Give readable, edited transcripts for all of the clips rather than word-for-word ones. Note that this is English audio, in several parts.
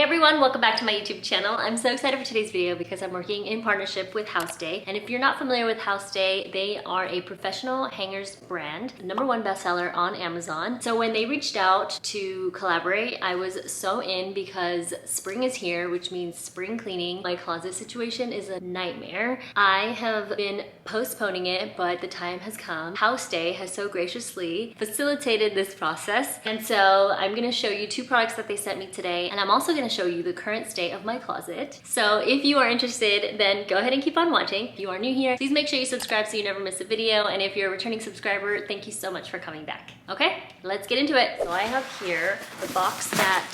everyone, welcome back to my YouTube channel. I'm so excited for today's video because I'm working in partnership with HouseDay. And if you're not familiar with HouseDay, they are a professional hangers brand, #1 bestseller on Amazon. So when they reached out to collaborate, I was so in because spring is here, which means spring cleaning. My closet situation is a nightmare. I have been postponing it, but the time has come. HouseDay has so graciously facilitated this process. And so I'm gonna show you 2 products that they sent me today, and I'm also gonna show you the current state of my closet. So if you are interested, then go ahead and keep on watching. If you are new here, please make sure you subscribe so you never miss a video. And if you're a returning subscriber, thank you so much for coming back. Okay, let's get into it. So I have here the box that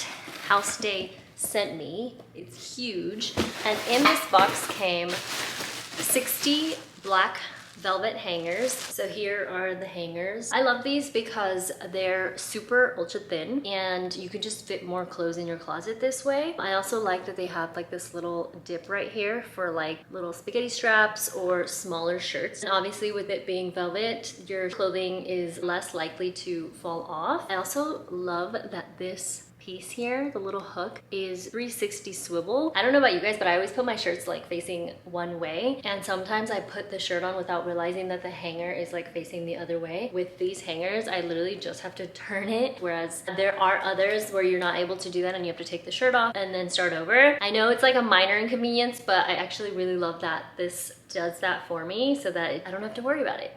HouseDay sent me. It's huge. And in this box came 60 black velvet hangers. So here are the hangers. I love these because they're super ultra thin and you can just fit more clothes in your closet this way. I also like that they have like this little dip right here for like little spaghetti straps or smaller shirts. And obviously with it being velvet, your clothing is less likely to fall off. I also love that this piece here, the little hook, is 360 swivel. I don't know about you guys, but I always put my shirts like facing one way, and sometimes I put the shirt on without realizing that the hanger is like facing the other way. With these hangers, I literally just have to turn it, whereas there are others where you're not able to do that and you have to take the shirt off and then start over. I know it's like a minor inconvenience, but I actually really love that this does that for me so that I don't have to worry about it.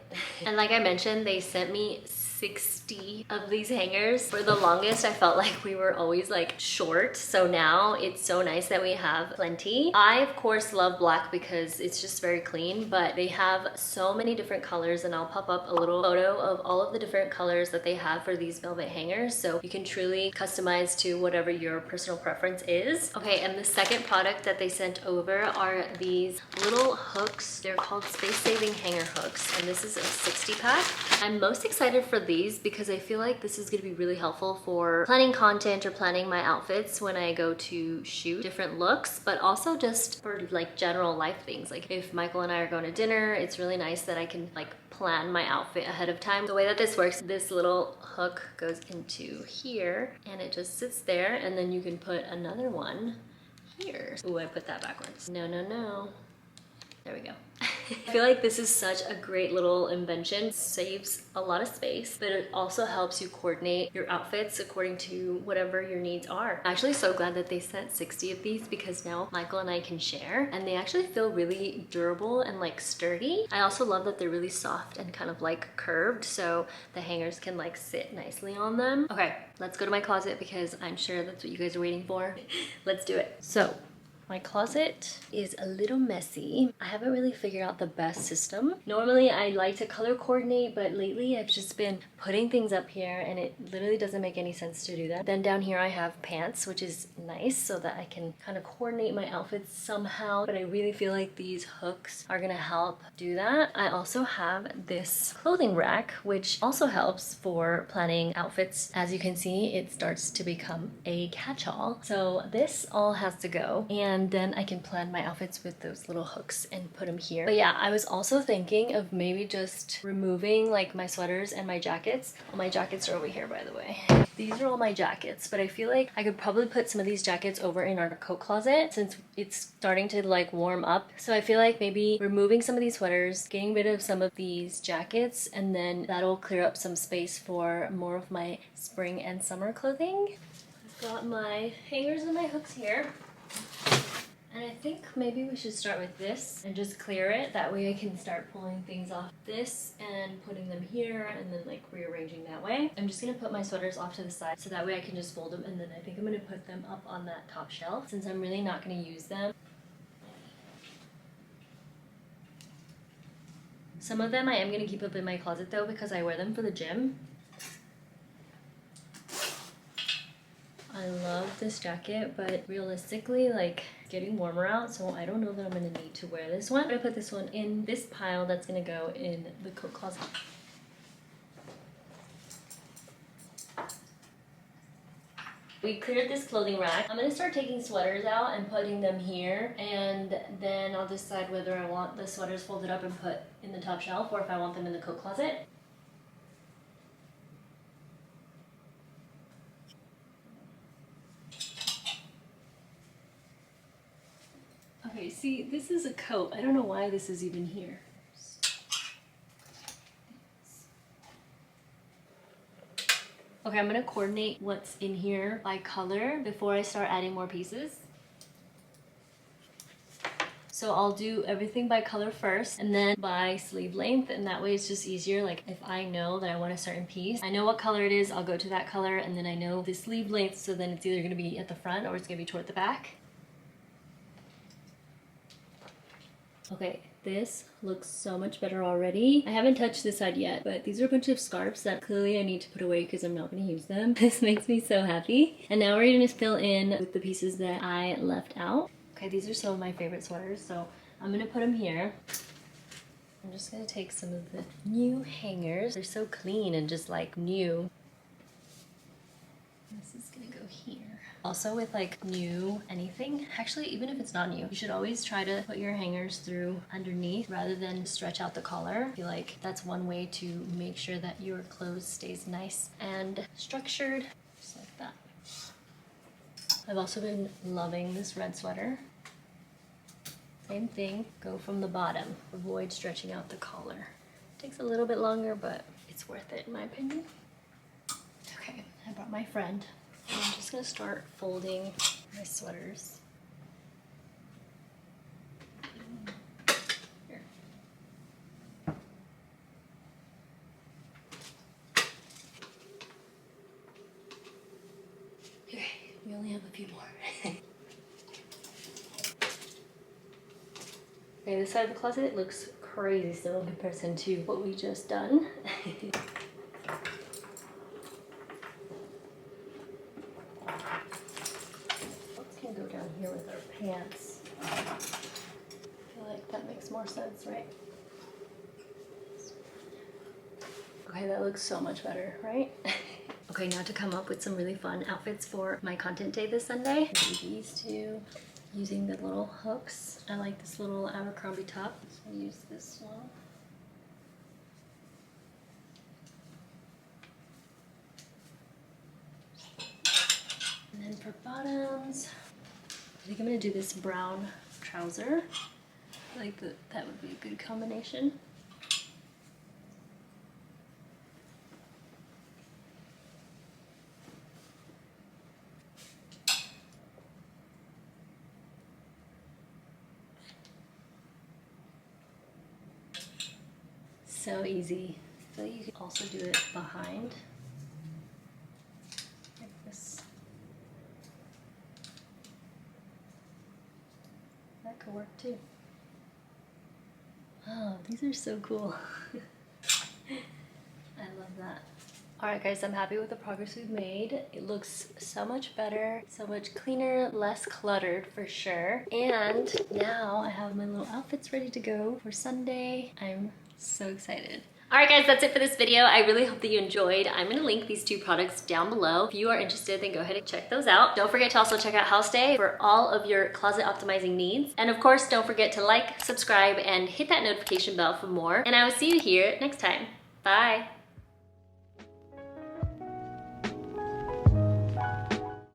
And like I mentioned, they sent me 60 of these hangers. For the longest, I felt like we were always like short. So now it's so nice that we have plenty. I, of course, love black because it's just very clean, but they have so many different colors, and I'll pop up a little photo of all of the different colors that they have for these velvet hangers. So you can truly customize to whatever your personal preference is. Okay, and the second product that they sent over are these little hooks. They're called space-saving hanger hooks, and this is a 60 pack. I'm most excited for these because I feel like this is going to be really helpful for planning content or planning my outfits when I go to shoot different looks, but also just for like general life things. Like if Michael and I are going to dinner, it's really nice that I can like plan my outfit ahead of time. The way that this works, this little hook goes into here and it just sits there, and then you can put another one here. Ooh, I put that backwards. No. There we go. I feel like this is such a great little invention. It saves a lot of space, but it also helps you coordinate your outfits according to whatever your needs are. I'm actually so glad that they sent 60 of these because now Michael and I can share, and they actually feel really durable and like sturdy. I also love that they're really soft and kind of like curved, so the hangers can like sit nicely on them. Okay, let's go to my closet because I'm sure that's what you guys are waiting for. Let's do it. So my closet is a little messy. I haven't really figured out the best system. Normally I like to color coordinate, but lately I've just been putting things up here and it literally doesn't make any sense to do that. Then down here I have pants, which is nice so that I can kind of coordinate my outfits somehow, but I really feel like these hooks are gonna help do that. I also have this clothing rack, which also helps for planning outfits. As you can see, it starts to become a catch-all. So this all has to go, and then I can plan my outfits with those little hooks and put them here. But yeah, I was also thinking of maybe just removing like my sweaters and my jackets. Well, my jackets are over here, by the way. These are all my jackets, but I feel like I could probably put some of these jackets over in our coat closet since it's starting to like warm up. So I feel like maybe removing some of these sweaters, getting rid of some of these jackets, and then that'll clear up some space for more of my spring and summer clothing. I've got my hangers and my hooks here. And I think maybe we should start with this and just clear it. That way I can start pulling things off this and putting them here and then like rearranging that way. I'm just gonna put my sweaters off to the side so that way I can just fold them, and then I think I'm gonna put them up on that top shelf since I'm really not gonna use them. Some of them I am gonna keep up in my closet though because I wear them for the gym. I love this jacket, but realistically, like, getting warmer out, so I don't know that I'm gonna need to wear this one. I'm gonna put this one in this pile that's gonna go in the coat closet. We cleared this clothing rack. I'm gonna start taking sweaters out and putting them here, and then I'll decide whether I want the sweaters folded up and put in the top shelf or if I want them in the coat closet. Okay, see, this is a coat. I don't know why this is even here. Okay, I'm gonna coordinate what's in here by color before I start adding more pieces. So I'll do everything by color first and then by sleeve length, and that way it's just easier. Like if I know that I want a certain piece, I know what color it is, I'll go to that color, and then I know the sleeve length, so then it's either gonna be at the front or it's gonna be toward the back. Okay, this looks so much better already. I haven't touched this side yet, but these are a bunch of scarves that clearly I need to put away because I'm not going to use them. This makes me so happy. And now we're going to fill in with the pieces that I left out. Okay, these are some of my favorite sweaters, so I'm going to put them here. I'm just going to take some of the new hangers. They're so clean and just like new. This is going to go here. Also with like new anything, actually even if it's not new, you should always try to put your hangers through underneath rather than stretch out the collar. I feel like that's one way to make sure that your clothes stays nice and structured, just like that. I've also been loving this red sweater. Same thing, go from the bottom. Avoid stretching out the collar. Takes a little bit longer, but it's worth it in my opinion. Okay, I brought my friend. I'm just gonna start folding my sweaters. Here. Okay, we only have a few more. Okay, this side of the closet looks crazy still in comparison to what we just done. Go down here with our pants. I feel like that makes more sense, right? Okay, that looks so much better, right? Okay, now to come up with some really fun outfits for my content day this Sunday. These two, using the little hooks. I like this little Abercrombie top, so I'll use this one. And then for bottoms, I think I'm gonna do this brown trouser. I like that would be a good combination. So easy. I feel like you could also do it behind. Like this. That could work too. Oh, these are so cool. I love that. Alright guys, I'm happy with the progress we've made. It looks so much better, so much cleaner, less cluttered for sure. And now I have my little outfits ready to go for Sunday. I'm so excited. Alright guys, that's it for this video. I really hope that you enjoyed. I'm going to link these two products down below. If you are interested, then go ahead and check those out. Don't forget to also check out HouseDay for all of your closet optimizing needs. And of course, don't forget to like, subscribe, and hit that notification bell for more. And I will see you here next time. Bye!